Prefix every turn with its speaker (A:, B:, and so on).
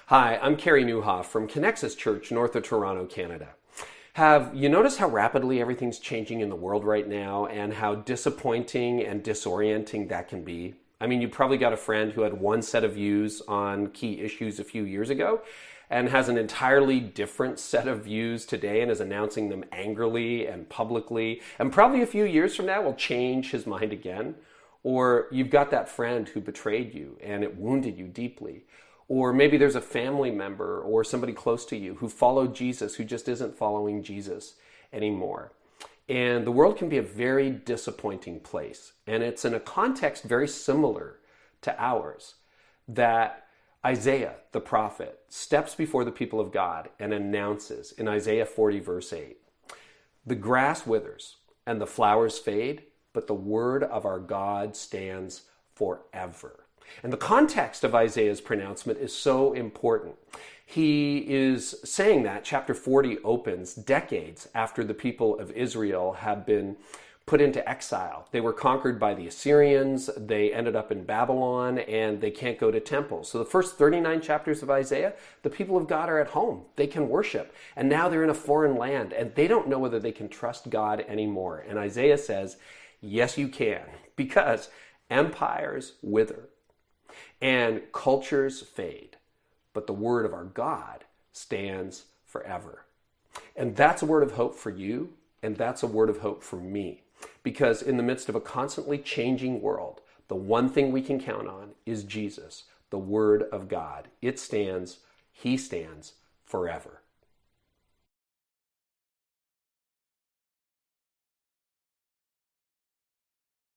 A: Hi, I'm Kerry Newhoff from Connexus Church, north of Toronto, Canada. Have you noticed how rapidly everything's changing in the world right now and how disappointing and disorienting that can be? I mean, you probably got a friend who had one set of views on key issues a few years ago and has an entirely different set of views today and is announcing them angrily and publicly, and probably a few years from now will change his mind again. Or you've got that friend who betrayed you and it wounded you deeply. Or maybe there's a family member or somebody close to you who followed Jesus who just isn't following Jesus anymore. And the world can be a very disappointing place. And it's in a context very similar to ours that Isaiah, the prophet, steps before the people of God and announces in Isaiah 40, verse 8, "The grass withers and the flowers fade, but the word of our God stands forever." And the context of Isaiah's pronouncement is so important. He is saying that chapter 40 opens decades after the people of Israel have been put into exile. They were conquered by the Assyrians, they ended up in Babylon, and they can't go to temples. So the first 39 chapters of Isaiah, the people of God are at home. They can worship. And now they're in a foreign land, and they don't know whether they can trust God anymore. And Isaiah says, yes, you can, because empires wither and cultures fade, but the word of our God stands forever. And that's a word of hope for you, and that's a word of hope for me. Because in the midst of a constantly changing world, the one thing we can count on is Jesus, the word of God. It stands, he stands forever.